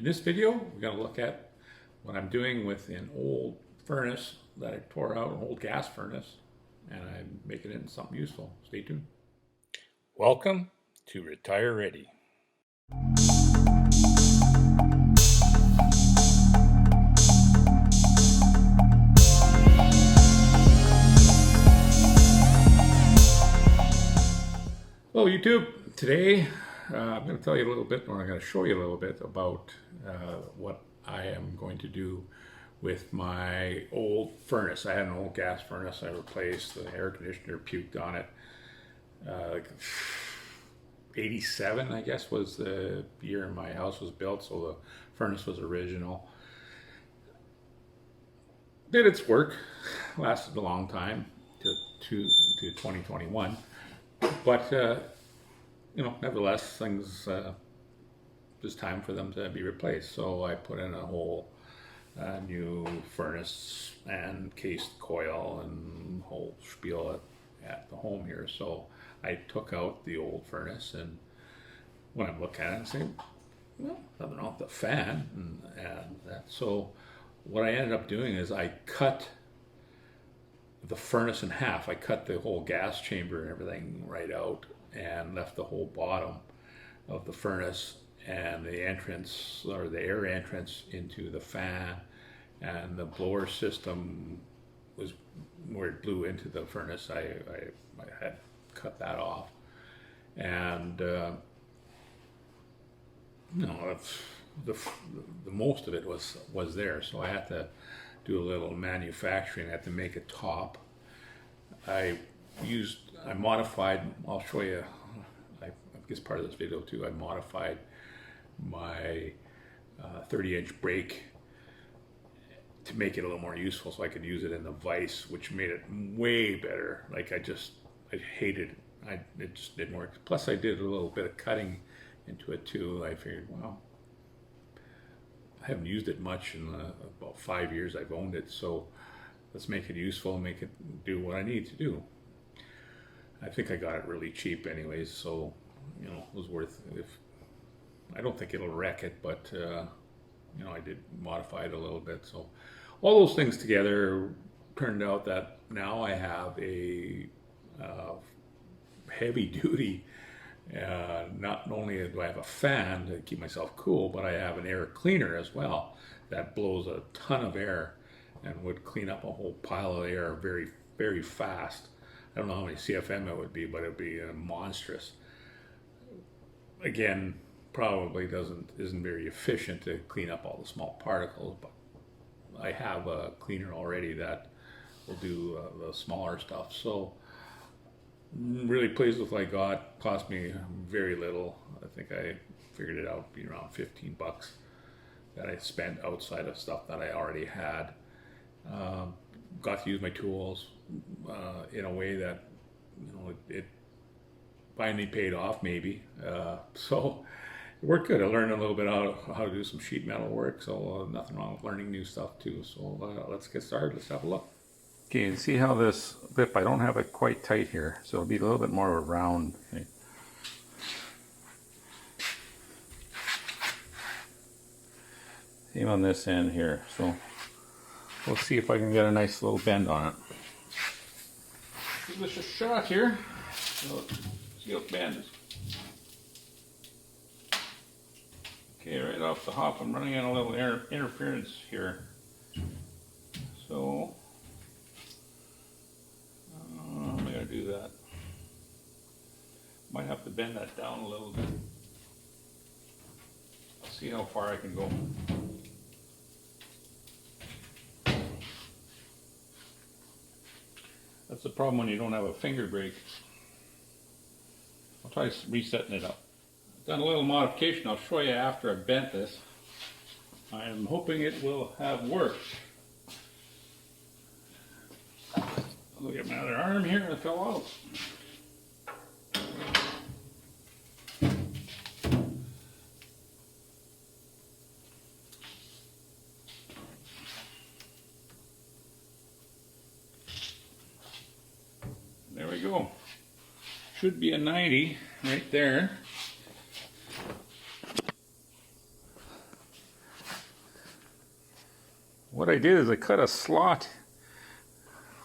In this video, we're going to look at what I'm doing with an old furnace that I tore out, an old gas furnace, and I'm making it into something useful. Stay tuned. Welcome to Retire Ready. Hello YouTube. Today I'm going to tell you a little bit, or I'm going to show you a little bit about what I am going to do with my old furnace. I had an old gas furnace I replaced. The air conditioner puked on it. 87 I guess was the year my house was built, so the furnace was original. Did its work, lasted a long time to 2021. But, nevertheless, things, it's time for them to be replaced. So I put in a whole new furnace and cased coil and whole spiel at the home here. So I took out the old furnace, and when I look at it, I say, well, nothing wrong with the fan and that. So what I ended up doing is I cut the furnace in half. I cut the whole gas chamber and everything right out and left the whole bottom of the furnace and the entrance, or the air entrance, into the fan, and the blower system was where it blew into the furnace. I had cut that off, and the most of it was there, so I had to do a little manufacturing. I had to make a top. I modified, I'll show you, I guess part of this video too, I modified my 30-inch brake to make it a little more useful, so I could use it in the vise, which made it way better. Like I hated it. It just didn't work. Plus I did a little bit of cutting into it too. I figured, well, I haven't used it much in about 5 years I've owned it, so let's make it useful and make it do what I need to do. I think I got it really cheap anyways, so it was worth it. I don't think it'll wreck it, but I did modify it a little bit. So all those things together turned out that now I have a heavy duty. Not only do I have a fan to keep myself cool, but I have an air cleaner as well that blows a ton of air and would clean up a whole pile of air very, very fast. I don't know how many CFM it would be, but it would be monstrous. Again, probably isn't very efficient to clean up all the small particles, but I have a cleaner already that will do the smaller stuff. So I'm really pleased with what I got. Cost me very little. I think I figured it out to be around 15 bucks that I spent outside of stuff that I already had. Got to use my tools in a way that it finally paid off, maybe. So it worked good. I learned a little bit how to do some sheet metal work, so nothing wrong with learning new stuff too. So let's get started. Let's have a look. Okay, you see how this lip, I don't have it quite tight here, so it'll be a little bit more of a round thing. Same on this end here, so we'll see if I can get a nice little bend on it. Give this a shot here. So, see how it bends. Okay, right off the hop, I'm running in a little interference here. So I'm going to do that. Might have to bend that down a little bit. See how far I can go. That's the problem when you don't have a finger brake. I'll try resetting it up. I've done a little modification. I'll show you after I bent this. I am hoping it will have worked. Look at my other arm here, it fell out. There we go. Should be a 90 right there. what I did is I cut a slot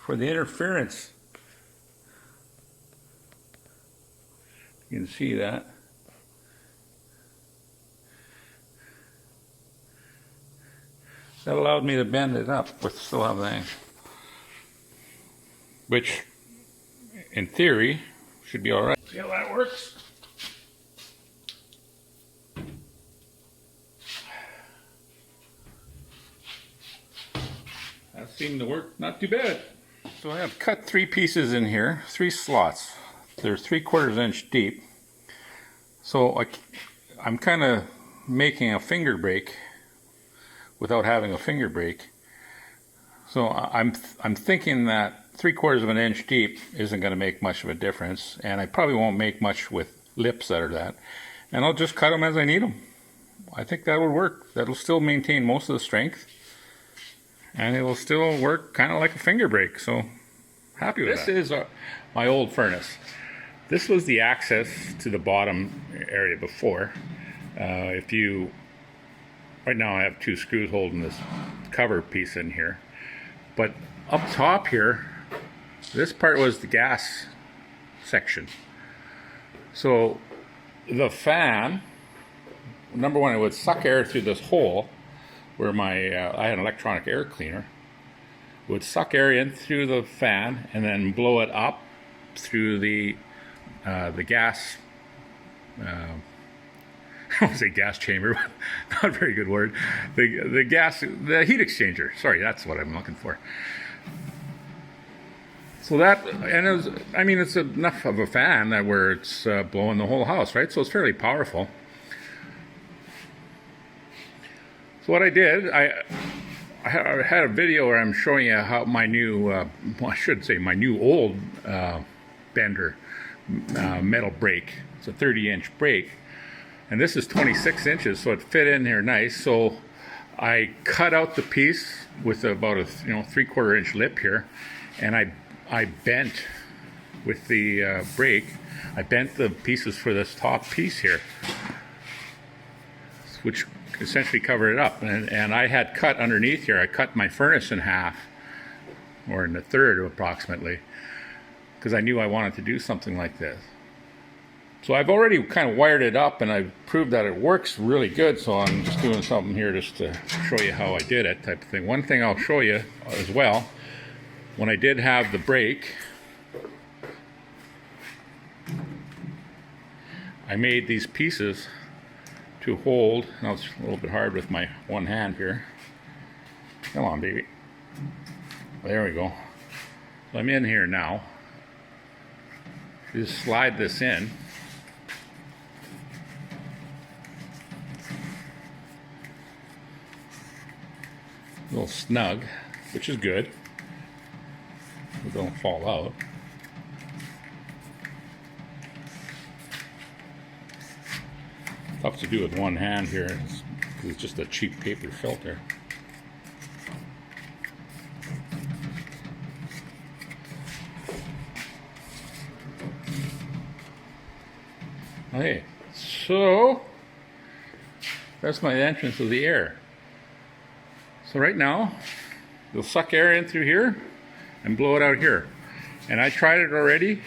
for the interference. You can see that. That allowed me to bend it up but still have the angle. Which, in theory, should be alright. See how that works? That seemed to work not too bad. So I have cut 3 pieces in here, 3 slots. They're 3/4 inch deep. So I'm kind of making a finger break without having a finger break. So I'm thinking that 3/4 inch deep isn't going to make much of a difference, and I probably won't make much with lips that are that. And I'll just cut them as I need them. I think that will work. That'll still maintain most of the strength, and it will still work kind of like a finger break. So happy with that. This is my old furnace. This was the access to the bottom area before. Right now I have 2 screws holding this cover piece in here. But up top here, this part was the gas section. So the fan, number one, it would suck air through this hole where I had an electronic air cleaner. It would suck air in through the fan and then blow it up through the gas, I don't say gas chamber, but not a very good word. The heat exchanger. Sorry, that's what I'm looking for. So that, and it's enough of a fan that where it's blowing the whole house, right? So it's fairly powerful. So what I did, I had a video where I'm showing you how my new, I should say my new old bender metal brake. It's a 30-inch brake. And this is 26 inches, so it fit in here nice. So I cut out the piece with about a 3/4 inch lip here, and I bent with the brake. I bent the pieces for this top piece here, which essentially covered it up. And I had cut underneath here. I cut my furnace in half, or in a third approximately, because I knew I wanted to do something like this. So I've already kind of wired it up, and I've proved that it works really good, so I'm just doing something here just to show you how I did it, type of thing. One thing I'll show you as well, when I did have the brake, I made these pieces to hold. Now it's a little bit hard with my one hand here. Come on, baby. There we go. So I'm in here now. Just slide this in. A little snug, which is good. It don't fall out. Tough to do with one hand here because it's just a cheap paper filter. Okay, so that's my entrance of the air. So right now, you'll suck air in through here and blow it out here. And I tried it already.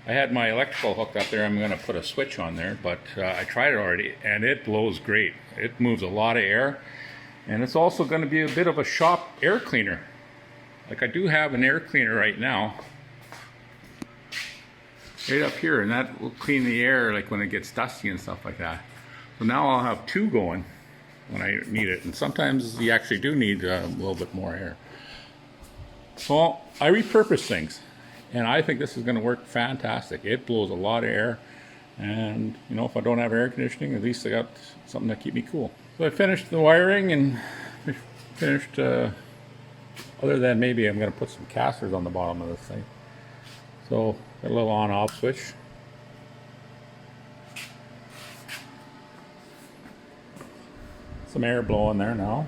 I had my electrical hooked up there. I'm going to put a switch on there, but I tried it already, and it blows great. It moves a lot of air, and it's also going to be a bit of a shop air cleaner. Like I do have an air cleaner right now, right up here, and that will clean the air like when it gets dusty and stuff like that. So now I'll have 2 going when I need it, and sometimes you actually do need a little bit more air. So I repurpose things, and I think this is going to work fantastic. It blows a lot of air, and if I don't have air conditioning, at least I got something to keep me cool. So I finished the wiring and finished, other than maybe I'm going to put some casters on the bottom of this thing. So got a little on-off switch. Some air blowing there now.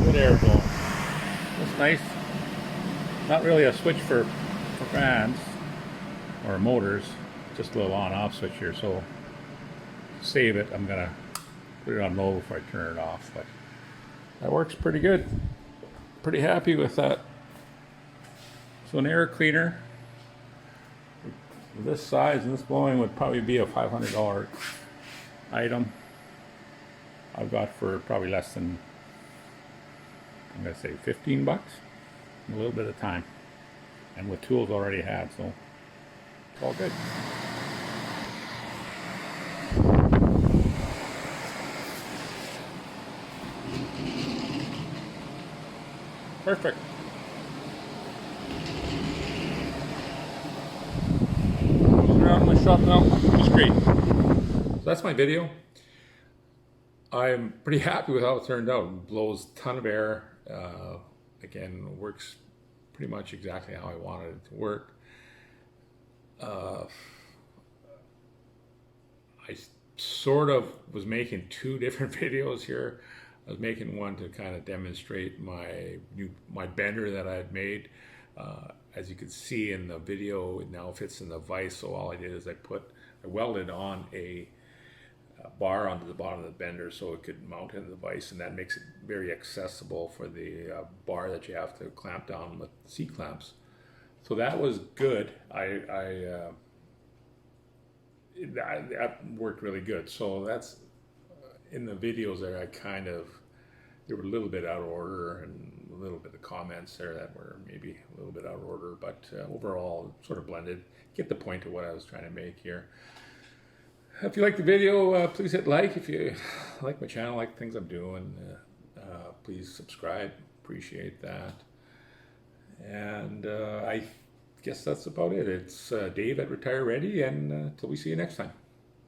Good air blowing. That's nice. not really a switch for fans or motors, just a little on-off switch here. So to save it, I'm gonna put it on low before I turn it off. But that works pretty good. Pretty happy with that. So an air cleaner this size and this blowing would probably be a $500 item. I've got for probably less than, I'm gonna say 15 bucks, a little bit of time, and with tools already had, so it's all good. Perfect. Around my shop now, it's great. So that's my video. I'm pretty happy with how it turned out. It blows a ton of air. Again, works pretty much exactly how I wanted it to work. I sort of was making two different videos here. I was making one to kind of demonstrate my bender that I had made. As you can see in the video, it now fits in the vise. So all I did is I welded on a bar onto the bottom of the bender so it could mount into the vise, and that makes it very accessible for the bar that you have to clamp down with C-clamps. So that was good. That worked really good. So that's in the videos there. They were a little bit out of order, and a little bit of comments there that were maybe a little bit out of order, but overall sort of blended. Get the point of what I was trying to make here. If you like the video, please hit like. If you like my channel, like things I'm doing, please subscribe. Appreciate that. And I guess that's about it. It's Dave at Retire Ready, and until we see you next time.